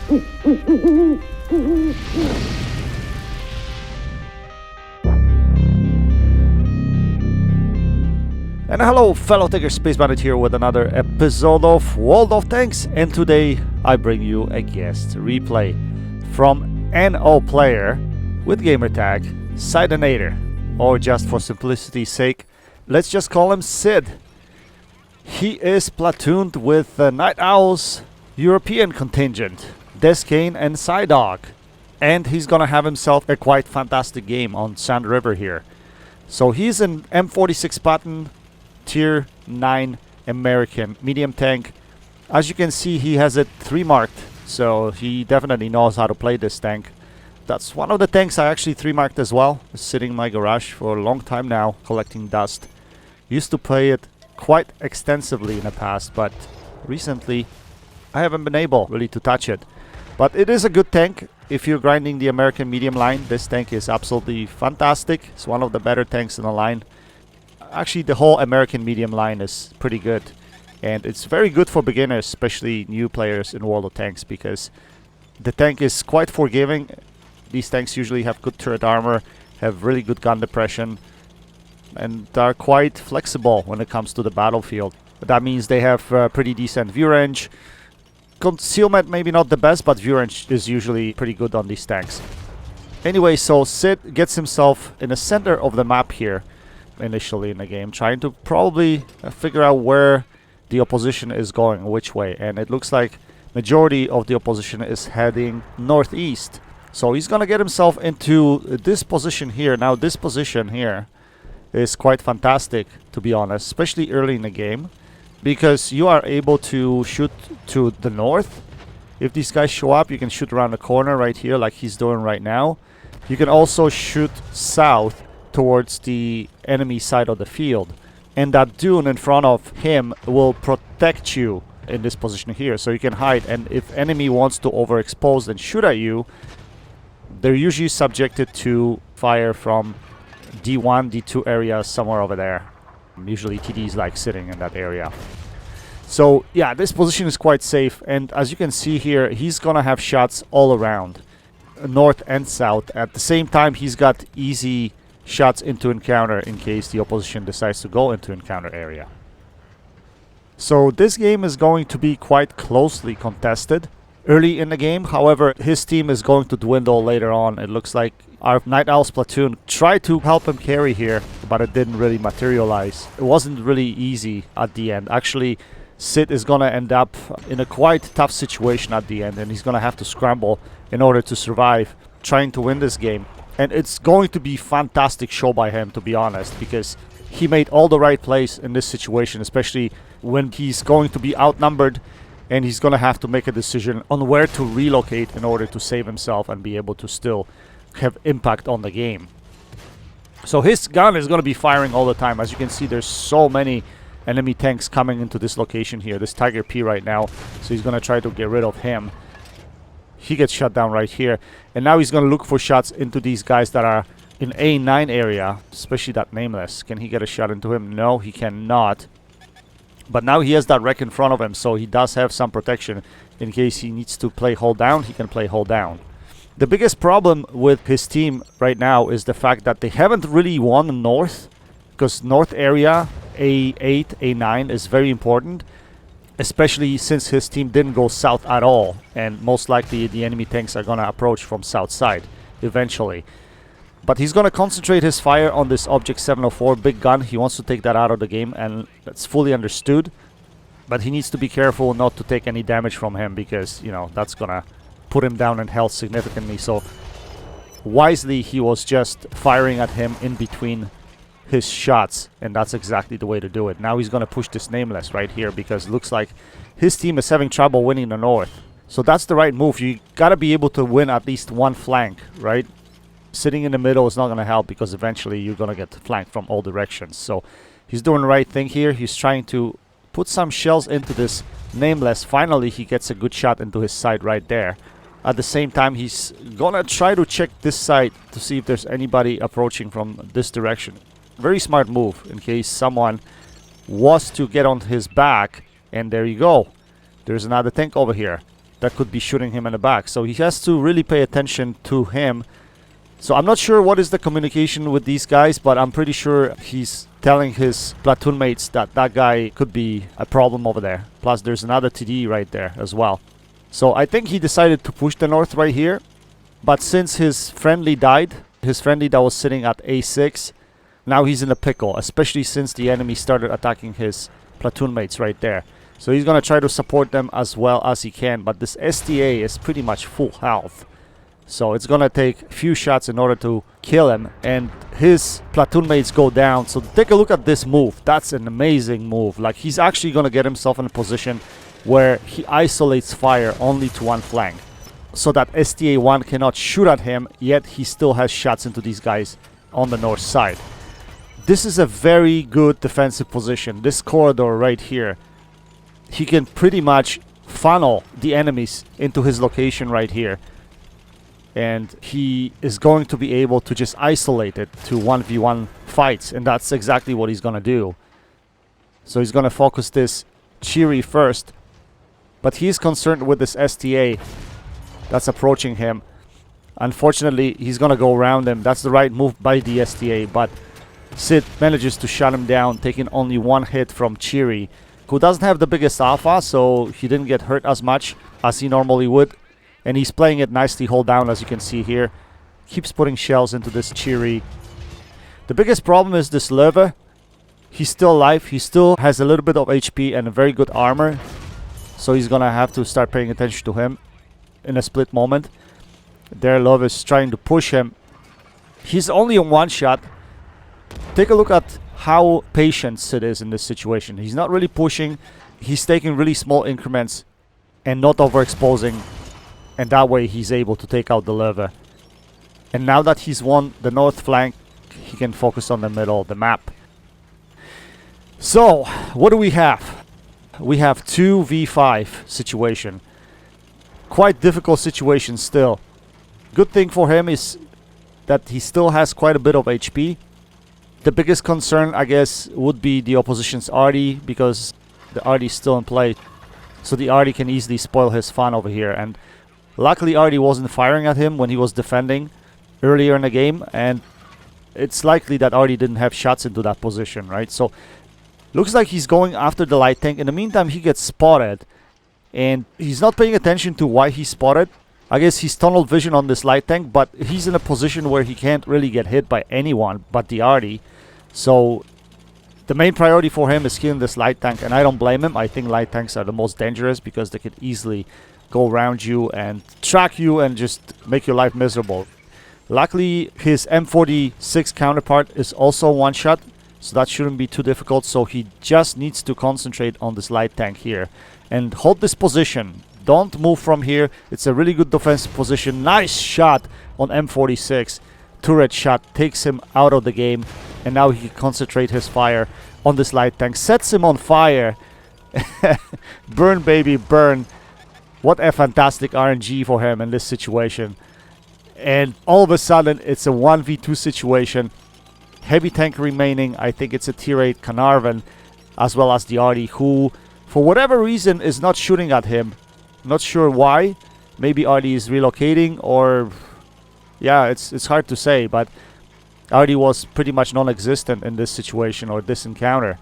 And hello fellow Tiger Space Bandit here with another episode of World of Tanks, and today I bring you a guest replay from NO player with gamertag Sidinator, or just for simplicity's sake, let's just call him Sid. He is platooned with the Night Owls European contingent, Descane and Psydog, and he's gonna have himself a quite fantastic game on Sand River here. So he's an M46 button, Tier 9 American medium tank. As you can see, he has it 3 marked, so he definitely knows how to play this tank. That's one of the tanks I actually 3 marked as well. It's sitting in my garage for a long time now, collecting dust. Used to play it quite extensively in the past, but recently I haven't been able really to touch it. But it is a good tank. If you're grinding the American medium line, this tank is absolutely fantastic. It's one of the better tanks in the line. Actually, the whole American medium line is pretty good, and it's very good for beginners, especially new players in World of Tanks, because the tank is quite forgiving. These tanks usually have good turret armor, have really good gun depression, and are quite flexible when it comes to the battlefield. That means they have pretty decent view range. Concealment maybe not the best, but view range is usually pretty good on these tanks. Anyway, so Sid gets himself in the center of the map here initially in the game, trying to probably figure out where the opposition is going, which way, and it looks like majority of the opposition is heading northeast. So he's gonna get himself into this position here. Now this position here is quite fantastic, to be honest, especially early in the game, because you are able to shoot to the north. If these guys show up, you can shoot around the corner right here like he's doing right now. You can also shoot south towards the enemy side of the field, and that dune in front of him will protect you in this position here, so you can hide. And if enemy wants to overexpose and shoot at you, they're usually subjected to fire from D1, D2 areas somewhere over there. Usually TD's like sitting in that area. So yeah, this position is quite safe, and as you can see here, he's gonna have shots all around, north and south. At the same time, he's got easy shots into encounter in case the opposition decides to go into encounter area. So this game is going to be quite closely contested early in the game. However, his team is going to dwindle later on. It looks like our Night Owls platoon tried to help him carry here, but it didn't really materialize. It wasn't really easy at the end. Actually, Sid is gonna end up in a quite tough situation at the end, and he's gonna have to scramble in order to survive, trying to win this game. And it's going to be fantastic show by him, to be honest, because he made all the right plays in this situation, especially when he's going to be outnumbered and he's going to have to make a decision on where to relocate in order to save himself and be able to still have impact on the game. So his gun is going to be firing all the time. As you can see, there's so many enemy tanks coming into this location here, this Tiger P right now, so he's going to try to get rid of him. He gets shut down right here, and now he's going to look for shots into these guys that are in A9 area, especially that Nameless. Can he get a shot into him? No, he cannot. But now he has that wreck in front of him, so he does have some protection. In case he needs to play hold down, he can play hold down. The biggest problem with his team right now is the fact that they haven't really won north, because north area, A8, A9 is very important, especially since his team didn't go south at all, and most likely the enemy tanks are going to approach from south side eventually. But he's going to concentrate his fire on this Object 704 big gun. He wants to take that out of the game, and that's fully understood. But he needs to be careful not to take any damage from him, because, you know, that's going to put him down in health significantly. So wisely, he was just firing at him in between his shots, and that's exactly the way to do it. Now he's going to push this Nameless right here, because it looks like his team is having trouble winning the north. So that's the right move. You got to be able to win at least one flank, right? Sitting in the middle is not going to help, because eventually you're going to get flanked from all directions. So he's doing the right thing here. He's trying to put some shells into this Nameless. Finally, he gets a good shot into his side right there. At the same time, he's going to try to check this side to see if there's anybody approaching from this direction. Very smart move in case someone was to get on his back. And there you go. There's another tank over here. that could be shooting him in the back. So he has to really pay attention to him. So I'm not sure what is the communication with these guys, but I'm pretty sure he's telling his platoon mates that that guy could be a problem over there. Plus there's another TD right there as well. So I think he decided to push the north right here. But since his friendly died, his friendly that was sitting at A6, now he's in a pickle, especially since the enemy started attacking his platoon mates right there. So he's going to try to support them as well as he can, but this STA is pretty much full health. So it's going to take a few shots in order to kill him, and his platoon mates go down. So take a look at this move. That's an amazing move. Like, he's actually going to get himself in a position where he isolates fire only to one flank, so that STA-1 cannot shoot at him, yet he still has shots into these guys on the north side. This is a very good defensive position. This corridor right here, he can pretty much funnel the enemies into his location right here. And he is going to be able to just isolate it to 1v1 fights. And that's exactly what he's going to do. So he's going to focus this Cheery first. But he's concerned with this STA that's approaching him. Unfortunately, he's going to go around him. That's the right move by the STA. But Sid manages to shut him down, taking only one hit from Cheery, who doesn't have the biggest alpha, so he didn't get hurt as much as he normally would. And he's playing it nicely, hold down, as you can see here. Keeps putting shells into this Cheery. The biggest problem is this Löwe. He's still alive. He still has a little bit of HP and a very good armor. So he's going to have to start paying attention to him in a split moment. There, Löwe is trying to push him. He's only on one shot. Take a look at how patient Sid is in this situation. He's not really pushing. He's taking really small increments and not overexposing. And that way he's able to take out the Löwe. And now that he's won the north flank, he can focus on the middle of the map. So, what do we have? We have 2v5 situation. Quite difficult situation still. Good thing for him is that he still has quite a bit of HP. The biggest concern, I guess, would be the opposition's Arty, because the Arty is still in play. So the Arty can easily spoil his fun over here. And luckily Arty wasn't firing at him when he was defending earlier in the game. And it's likely that Arty didn't have shots into that position, right? So looks like he's going after the light tank. In the meantime, he gets spotted. And he's not paying attention to why he's spotted. I guess he's tunnel vision on this light tank, but he's in a position where he can't really get hit by anyone but the Arty. So the main priority for him is killing this light tank, and I don't blame him. I think light tanks are the most dangerous because they could easily go around you and track you and just make your life miserable. Luckily, his M46 counterpart is also one shot, so that shouldn't be too difficult. So he just needs to concentrate on this light tank here and hold this position. Don't move from here. It's a really good defensive position. Nice shot on M46. Turret shot takes him out of the game. And now he can concentrate his fire on this light tank. Sets him on fire. Burn, baby, burn. What a fantastic RNG for him in this situation. And all of a sudden, it's a 1v2 situation. Heavy tank remaining. I think it's a tier 8 Carnarvon, as well as the Arty, who, for whatever reason, is not shooting at him. Not sure why. Maybe Arty is relocating, or yeah, it's hard to say, but Arty was pretty much non-existent in this situation or this encounter.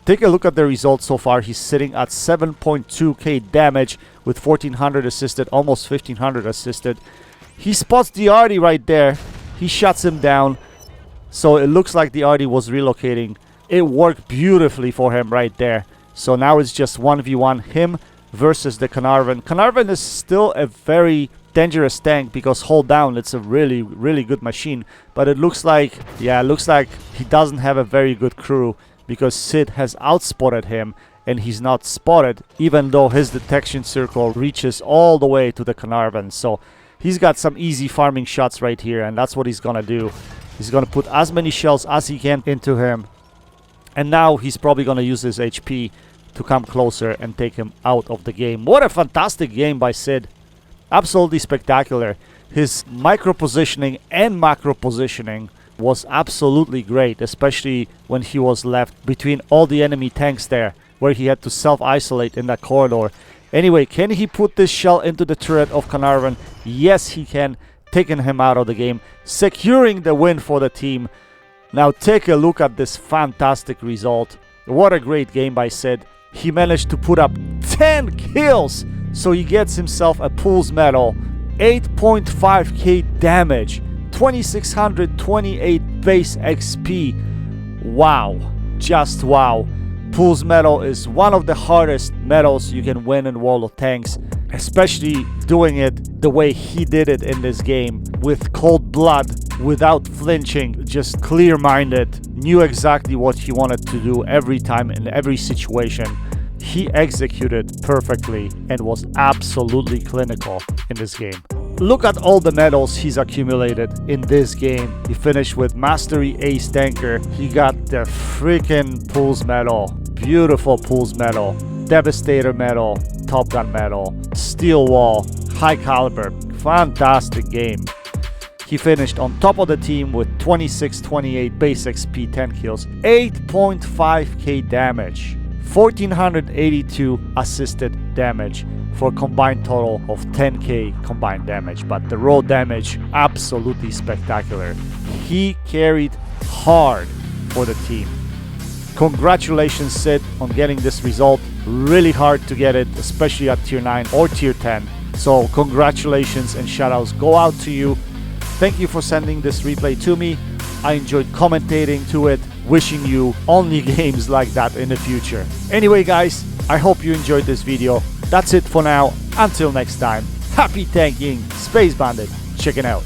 Take a look at the results so far. He's sitting at 7.2k damage with 1400 assisted, almost 1500 assisted. He spots the Arty right there. He shuts him down. So it looks like the Arty was relocating. It worked beautifully for him right there. So now it's just 1v1 him versus the Carnarvon. Carnarvon is still a very dangerous tank because hold down, it's a really, really good machine. But it looks like, yeah, it looks like he doesn't have a very good crew because Sid has outspotted him and he's not spotted, even though his detection circle reaches all the way to the Carnarvon. So he's got some easy farming shots right here, and that's what he's gonna do. He's gonna put as many shells as he can into him. And now he's probably gonna use his HP to come closer and take him out of the game. What a fantastic game by Sid. Absolutely spectacular. His micro positioning and macro positioning was absolutely great, especially when he was left between all the enemy tanks there, where he had to self-isolate in that corridor Anyway, can he put this shell into the turret of Carnarvon? Yes, he can, taking him out of the game, securing the win for the team. Now take a look at this fantastic result. What a great game by Sid. He managed to put up 10 kills, so he gets himself a Pools medal, 8.5k damage, 2628 base XP. Wow, just wow. Pools medal is one of the hardest medals you can win in World of Tanks, especially doing it the way he did it in this game, with cold blood, without flinching, just clear-minded, knew exactly what he wanted to do every time in every situation. He executed perfectly and was absolutely clinical in this game. Look at all the medals he's accumulated in this game. He finished with Mastery Ace Tanker. He got the freaking Pools medal, beautiful Pools medal, Devastator medal, Top Gun medal, Steel Wall, High Caliber. Fantastic game. He finished on top of the team with 2628 base XP, 10 kills, 8.5k damage, 1482 assisted damage, for a combined total of 10k combined damage. But the raw damage, absolutely spectacular. He carried hard for the team. Congratulations, Sid, on getting this result. Really hard to get it, especially at tier 9 or tier 10. So congratulations and shoutouts go out to you. Thank you for sending this replay to me. I enjoyed commentating to it. Wishing you only games like that in the future. Anyway guys, I hope you enjoyed this video. That's it for now. Until next time, happy tanking, Space Bandit, checking out.